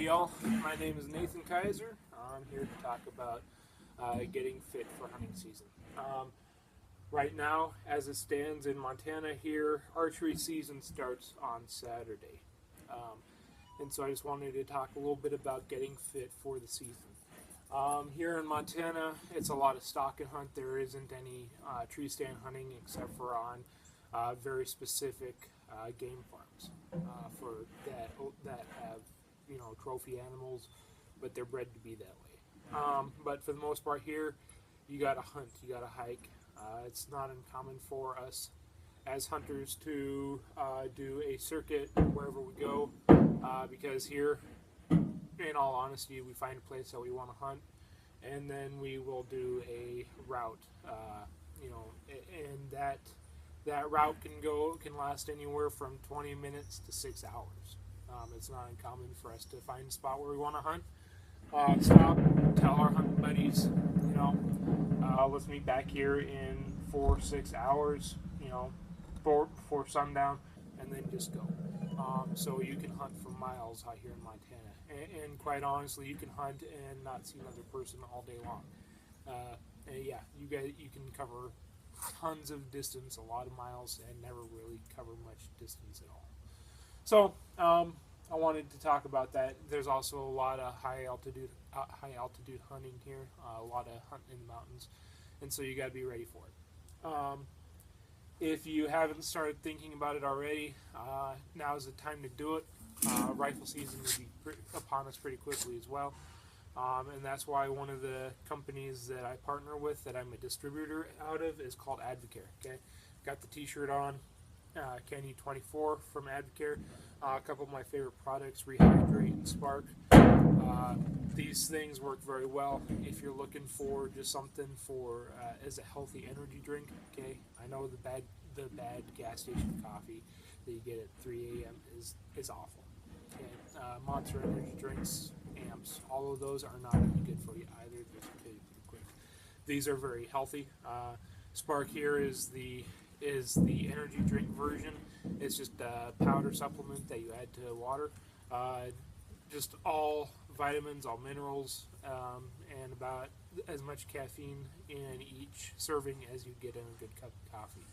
y'all. My name is Nathan Kaiser. I'm here to talk about getting fit for hunting season. Right now, as it stands in Montana here, archery season starts on Saturday. And so I just wanted to talk a little bit about getting fit for the season. Here in Montana, it's a lot of stalk and hunt. There isn't any tree stand hunting except for on very specific game farms for that have trophy animals, but they're bred to be that way. But for the most part here, you gotta hunt, you gotta hike. It's not uncommon for us as hunters to do a circuit wherever we go, because here, in all honesty, we find a place that we want to hunt, and then we will do a route. And that route can last anywhere from 20 minutes to 6 hours. It's not uncommon for us to find a spot where we want to hunt. Stop, tell our hunting buddies, let's meet back here in 4-6 hours, before sundown, and then just go. So you can hunt for miles out here in Montana, and quite honestly, you can hunt and not see another person all day long. You can cover tons of distance, a lot of miles, and never really cover much distance at all. So I wanted to talk about that. There's also a lot of high altitude hunting here, a lot of hunting in the mountains, and so you got to be ready for it. If you haven't started thinking about it already, now is the time to do it. Rifle season will be upon us pretty quickly as well, and that's why one of the companies that I partner with, that I'm a distributor out of, is called Advocare. Okay, got the T-shirt on. Kenny 24 from Advocare. A couple of my favorite products, Rehydrate and Spark. These things work very well if you're looking for just something for as a healthy energy drink. Okay, I know the bad gas station coffee that you get at 3 a.m. is awful. Okay, Monster energy drinks, amps, all of those are not really good for you either. They're pretty quick. These are very healthy. Spark here is the energy drink version. It's just a powder supplement that you add to water. Just all vitamins, all minerals, and about as much caffeine in each serving as you get in a good cup of coffee.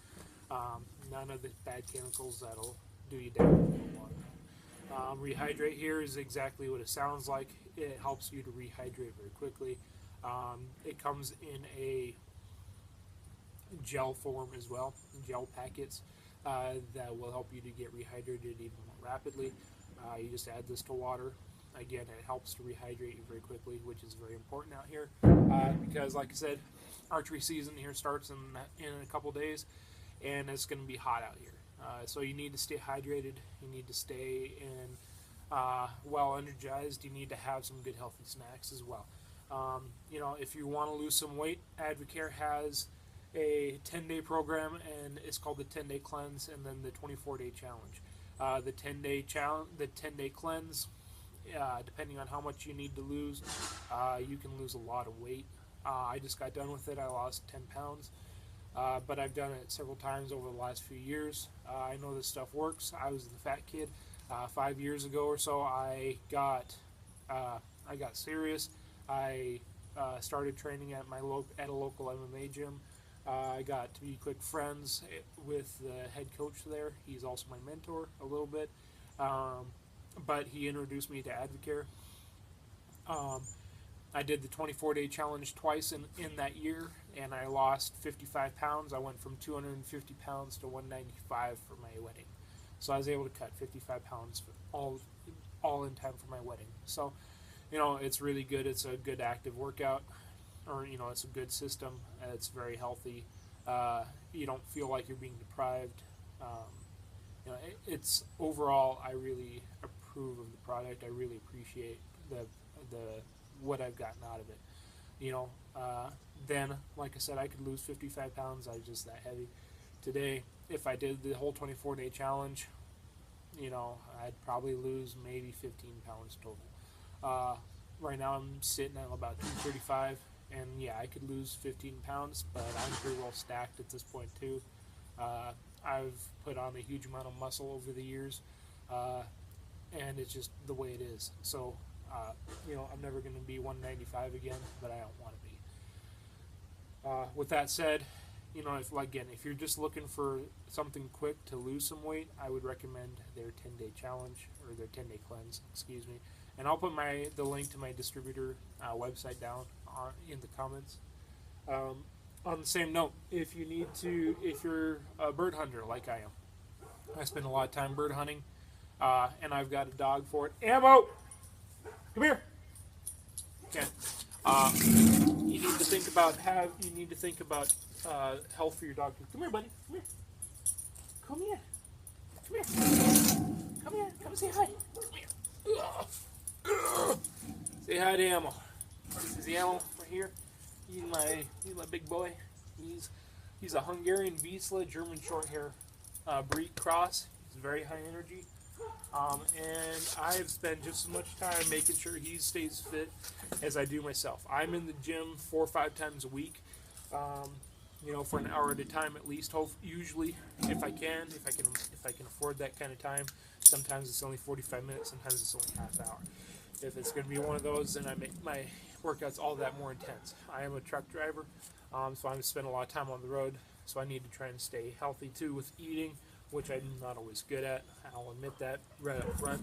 None of the bad chemicals that'll do you damage in the water. Rehydrate here is exactly what it sounds like. It helps you to rehydrate very quickly. It comes in a gel form as well, gel packets that will help you to get rehydrated even more rapidly. You just add this to water. Again, it helps to rehydrate you very quickly, which is very important out here, because like I said, archery season here starts in a couple days, and it's going to be hot out here. So you need to stay hydrated, you need to stay well energized, you need to have some good healthy snacks as well. If you want to lose some weight, Advocare has a 10-day program, and it's called the 10-day cleanse, and then the 24-day challenge. The 10-day cleanse, depending on how much you need to lose, you can lose a lot of weight. I just got done with it. I lost 10 pounds, but I've done it several times over the last few years. I know this stuff works. I was the fat kid 5 years ago or so. I got serious. I started training at a local MMA gym. I got to be quick friends with the head coach there. He's also my mentor a little bit, but he introduced me to Advocare. I did the 24-day challenge twice in that year, and I lost 55 pounds. I went from 250 pounds to 195 for my wedding. So I was able to cut 55 pounds all in time for my wedding. So, it's really good. It's a good active workout. Or it's a good system. It's very healthy. You don't feel like you're being deprived. It's overall, I really approve of the product. I really appreciate the what I've gotten out of it. Then, like I said, I could lose 55 pounds. I was just that heavy. Today, if I did the whole 24-day challenge, I'd probably lose maybe 15 pounds total. Right now, I'm sitting at about 235. And yeah, I could lose 15 pounds, but I'm pretty well stacked at this point too. I've put on a huge amount of muscle over the years, and it's just the way it is. So I'm never going to be 195 again, but I don't want to be. With that said, if you're just looking for something quick to lose some weight, I would recommend their 10-day challenge or their 10-day cleanse. Excuse me. And I'll put the link to my distributor website down in the comments. On the same note, if you're a bird hunter like I am, I spend a lot of time bird hunting, and I've got a dog for it. Ammo, come here. Okay. You need to think about health for your dog. Come here, buddy. Come here. Come here. Come here. Come here. Come say hi. Come here. Ugh. Say hi to Ammo. This is the Ammo right here. He's my big boy. He's a Hungarian Wiesla German Shorthair breed cross. He's very high energy. And I've spent just as much time making sure he stays fit as I do myself. I'm in the gym 4 or 5 times a week, for an hour at a time at least. Usually, if I can afford that kind of time. Sometimes it's only 45 minutes. Sometimes it's only half hour. If it's going to be one of those, then I make my workouts all that more intense. I am a truck driver, so I spend a lot of time on the road. So I need to try and stay healthy too with eating, which I'm not always good at. I'll admit that right up front.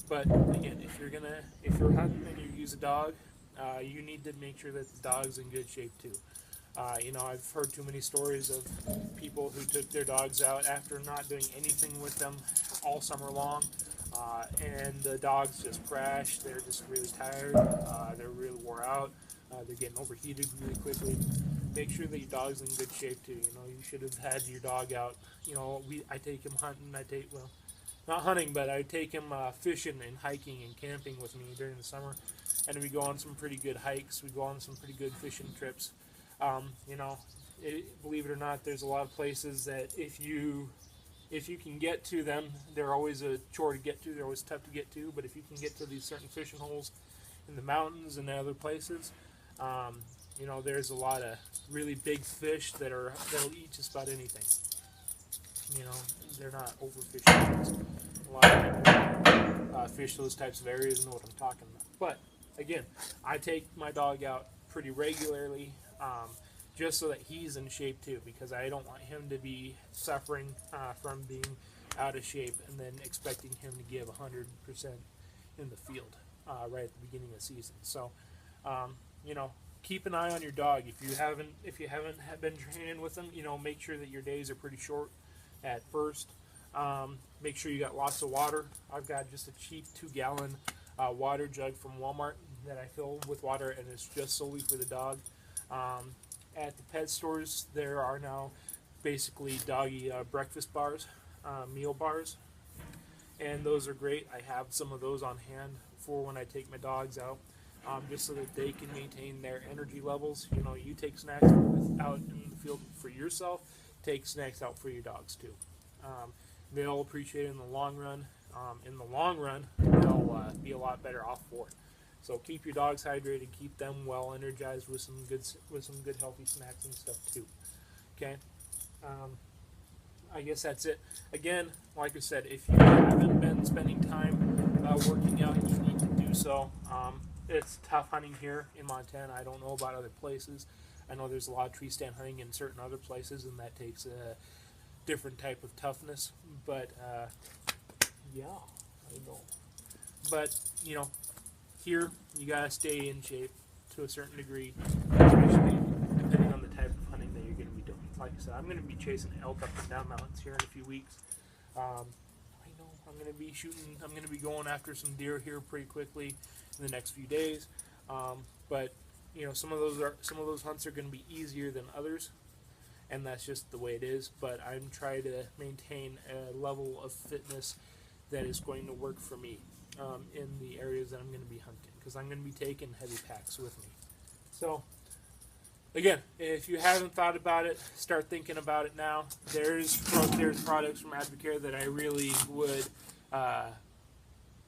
But again, if you're hunting and you use a dog, you need to make sure that the dog's in good shape too. I've heard too many stories of people who took their dogs out after not doing anything with them all summer long, and the dogs just crashed. They're just really tired. They're really wore out. They're getting overheated really quickly. Make sure that your dog's in good shape too. You should have had your dog out. I take him hunting. Not hunting, but I take him fishing and hiking and camping with me during the summer, and we go on some pretty good hikes. We go on some pretty good fishing trips. Believe it or not, there's a lot of places that if you can get to them, they're always a chore to get to. They're always tough to get to. But if you can get to these certain fishing holes in the mountains and other places, there's a lot of really big fish that'll eat just about anything. They're not overfishing. A lot of people fish those types of areas and know what I'm talking about. But again, I take my dog out pretty regularly, just so that he's in shape too, because I don't want him to be suffering from being out of shape and then expecting him to give 100% in the field right at the beginning of the season. So, keep an eye on your dog. If you haven't been training with them, make sure that your days are pretty short at first. Make sure you got lots of water. I've got just a cheap 2-gallon water jug from Walmart that I fill with water, and it's just solely for the dog. At the pet stores, there are now basically doggy breakfast bars, meal bars, and those are great. I have some of those on hand for when I take my dogs out, just so that they can maintain their energy levels. You take snacks out in the field for yourself, take snacks out for your dogs too. They'll appreciate it in the long run. They'll be a lot better off for it. So keep your dogs hydrated, keep them well energized with some good healthy snacks and stuff too. Okay, I guess that's it. Again, like I said, if you haven't been spending time working out, you need to do so. It's tough hunting here in Montana. I don't know about other places. I know there's a lot of tree stand hunting in certain other places, and that takes a different type of toughness. But yeah, I know. But here, you gotta stay in shape to a certain degree, especially depending on the type of hunting that you're going to be doing. Like I said, I'm going to be chasing elk up and down mountains here in a few weeks. I know I'm going to be shooting. I'm going to be going after some deer here pretty quickly in the next few days. But some of those hunts are going to be easier than others, and that's just the way it is. But I'm trying to maintain a level of fitness that is going to work for me. In the areas that I'm going to be hunting, because I'm going to be taking heavy packs with me. So, again, if you haven't thought about it, start thinking about it now. There's products from Advocare that I really would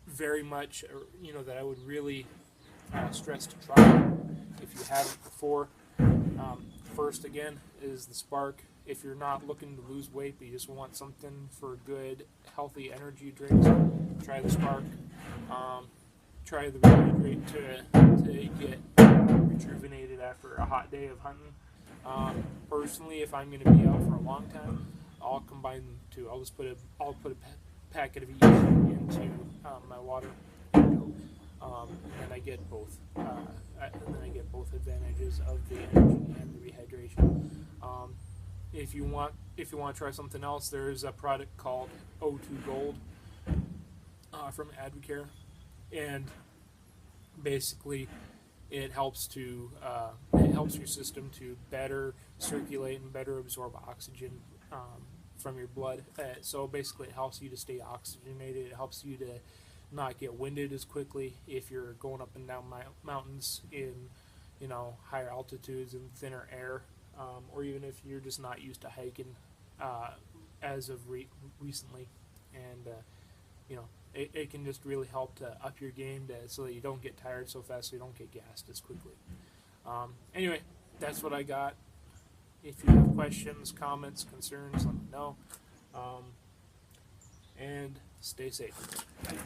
very much, that I would really stress to try if you haven't before. First, again, is the Spark. If you're not looking to lose weight, but you just want something for good, healthy energy drinks, try the Spark. try the rehydrate to get rejuvenated after a hot day of hunting. Personally, if I'm going to be out for a long time, I'll combine the two. I'll put a packet of each into my water, and then I get both. And then I get both advantages of the energy and the rehydration. If you want to try something else, there's a product called O2 Gold from Advocare, and basically it helps your system to better circulate and better absorb oxygen from your blood. So basically, it helps you to stay oxygenated. It helps you to not get winded as quickly if you're going up and down mountains in higher altitudes and thinner air, or even if you're just not used to hiking as of recently, and it can just really help to up your game so that you don't get tired so fast, so you don't get gassed as quickly. Anyway, that's what I got. If you have questions, comments, concerns, let me know. And stay safe. Bye.